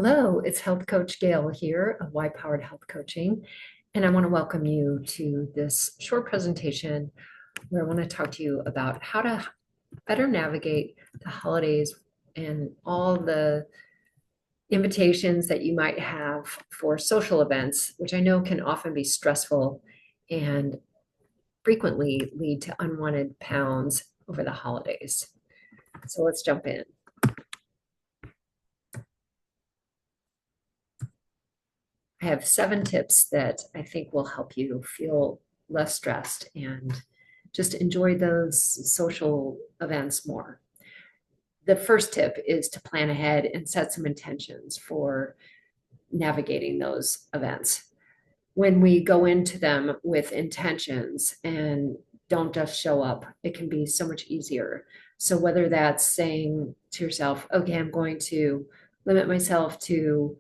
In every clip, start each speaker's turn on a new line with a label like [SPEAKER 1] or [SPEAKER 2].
[SPEAKER 1] Hello, it's Health Coach Gayle here of Y Powered Health Coaching, and I want to welcome you to this short presentation where I want to talk to you about how to better navigate the holidays and all the invitations that you might have for social events, which I know can often be stressful and frequently lead to unwanted pounds over the holidays. So let's jump in. I have 7 tips that I think will help you feel less stressed and just enjoy those social events more. The first tip is to plan ahead and set some intentions for navigating those events. When we go into them with intentions and don't just show up, it can be so much easier. So whether that's saying to yourself, okay, I'm going to limit myself to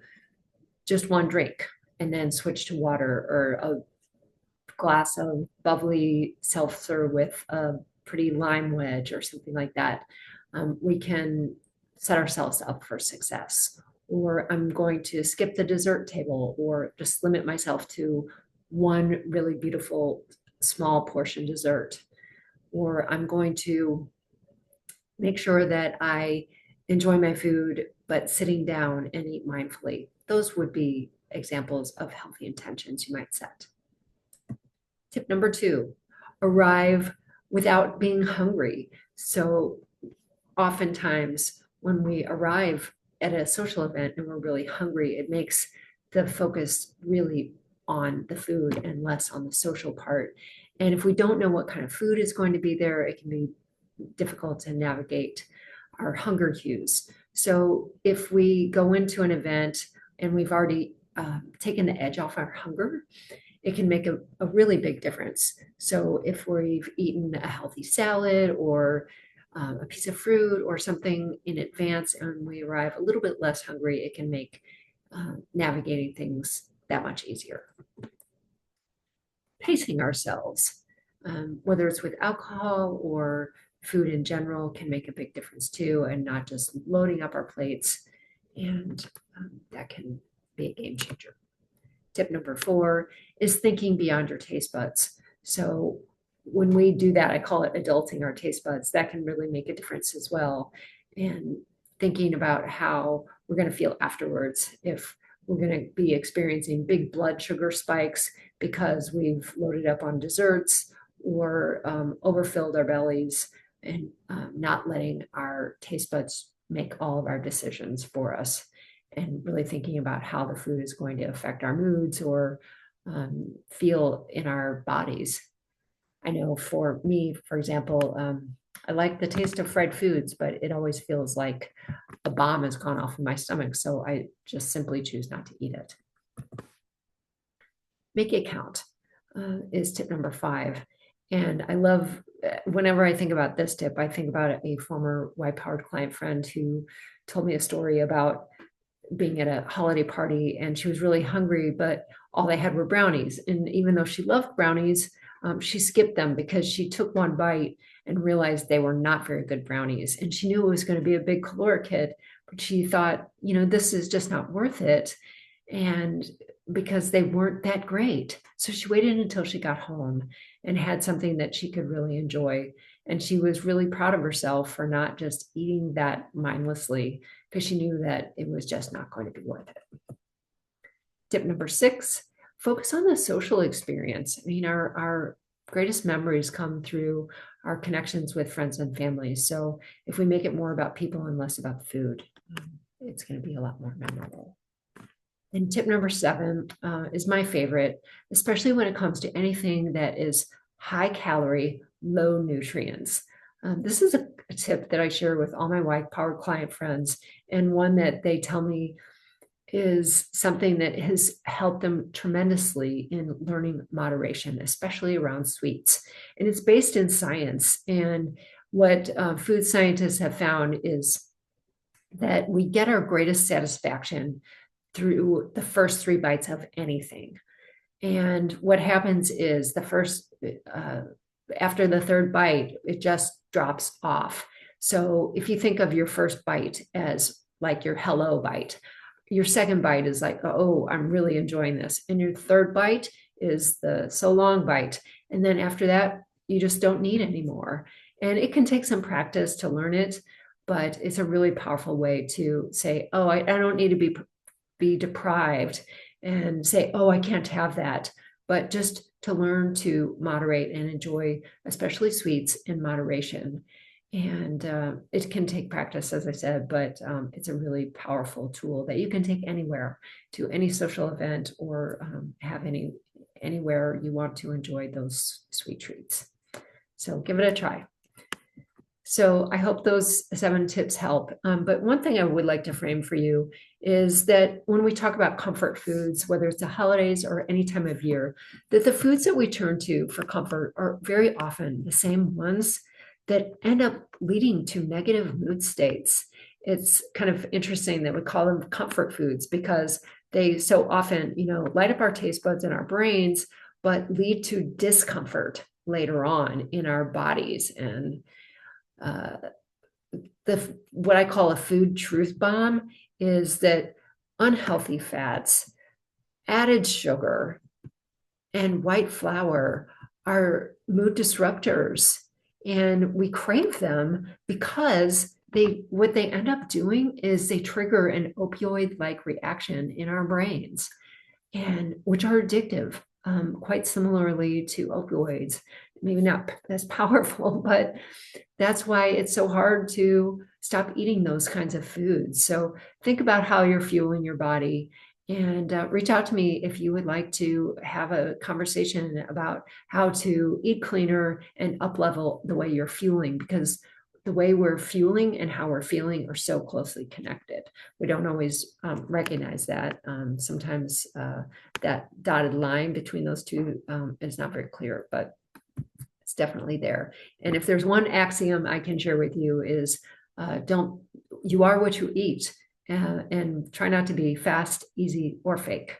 [SPEAKER 1] just one drink and then switch to water, or a glass of bubbly seltzer with a pretty lime wedge or something like that, we can set ourselves up for success. Or I'm going to skip the dessert table or just limit myself to one really beautiful small portion dessert. Or I'm going to make sure that I enjoy my food, but sitting down and eat mindfully. Those would be examples of healthy intentions you might set. Tip number 2, arrive without being hungry. So oftentimes when we arrive at a social event and we're really hungry, it makes the focus really on the food and less on the social part. And if we don't know what kind of food is going to be there, it can be difficult to navigate our hunger cues. So if we go into an event and we've already taken the edge off our hunger, it can make a really big difference. So if we've eaten a healthy salad or a piece of fruit or something in advance and we arrive a little bit less hungry, it can make navigating things that much easier. Pacing ourselves, whether it's with alcohol or food in general, can make a big difference too, and not just loading up our plates. And that can be a game changer. Tip number 4 is thinking beyond your taste buds. So when we do that, I call it adulting our taste buds. That can really make a difference as well. And thinking about how we're going to feel afterwards, if we're going to be experiencing big blood sugar spikes because we've loaded up on desserts or overfilled our bellies, and not letting our taste buds make all of our decisions for us, and really thinking about how the food is going to affect our moods or feel in our bodies. I know for me, for example, I like the taste of fried foods, but it always feels like a bomb has gone off in my stomach. So I just simply choose not to eat it. Make it count is tip number 5. And I love, whenever I think about this tip, I think about a former Y-powered client friend who told me a story about being at a holiday party and she was really hungry, but all they had were brownies. And even though she loved brownies, she skipped them because she took one bite and realized they were not very good brownies. And she knew it was going to be a big caloric hit, but she thought, this is just not worth it. And because they weren't that great. So she waited until she got home and had something that she could really enjoy. And she was really proud of herself for not just eating that mindlessly, because she knew that it was just not going to be worth it. Tip number 6, focus on the social experience. I mean, our greatest memories come through our connections with friends and family. So if we make it more about people and less about the food, it's going to be a lot more memorable. And tip number 7 is my favorite, especially when it comes to anything that is high calorie, low nutrients. This is a tip that I share with all my Y-powered client friends, and one that they tell me is something that has helped them tremendously in learning moderation, especially around sweets. And it's based in science. And what food scientists have found is that we get our greatest satisfaction through the first 3 bites of anything. And what happens is after the 3rd bite, it just drops off. So if you think of your first bite as like your hello bite, your second bite is like, oh, I'm really enjoying this. And your third bite is the so long bite. And then after that, you just don't need anymore. And it can take some practice to learn it, but it's a really powerful way to say, oh, I don't need to be deprived and say, oh, I can't have that, but just to learn to moderate and enjoy, especially sweets in moderation. And it can take practice, as I said, but it's a really powerful tool that you can take anywhere to any social event or have anywhere you want to enjoy those sweet treats. So give it a try. So I hope those 7 tips help. But one thing I would like to frame for you is that when we talk about comfort foods, whether it's the holidays or any time of year, that the foods that we turn to for comfort are very often the same ones that end up leading to negative mood states. It's kind of interesting that we call them comfort foods because they so often, light up our taste buds and our brains, but lead to discomfort later on in our bodies. And uh, what I call a food truth bomb is that unhealthy fats, added sugar, and white flour are mood disruptors, and we crave them because what they end up doing is they trigger an opioid-like reaction in our brains, and which are addictive, quite similarly to opioids. Maybe not as powerful, but that's why it's so hard to stop eating those kinds of foods. So think about how you're fueling your body and reach out to me if you would like to have a conversation about how to eat cleaner and up level the way you're fueling, because the way we're fueling and how we're feeling are so closely connected. We don't always recognize that. Sometimes that dotted line between those two is not very clear, but it's definitely there. And if there's one axiom I can share with you is you are what you eat, and try not to be fast, easy, or fake.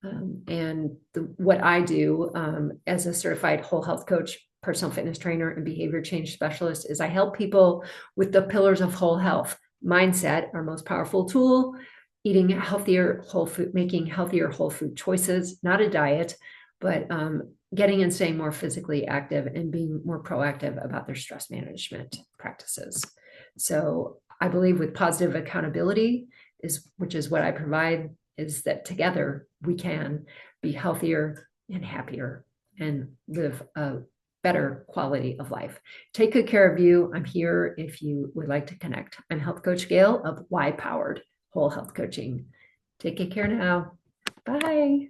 [SPEAKER 1] And what I do as a certified whole health coach, personal fitness trainer, and behavior change specialist is I help people with the pillars of whole health: mindset, our most powerful tool; eating healthier whole food, making healthier whole food choices, not a diet, but getting and staying more physically active and being more proactive about their stress management practices. So I believe with positive accountability, which is what I provide, is that together we can be healthier and happier and live a better quality of life. Take good care of you. I'm here if you would like to connect. I'm Health Coach Gayle of Y Powered Whole Health Coaching. Take good care now. Bye.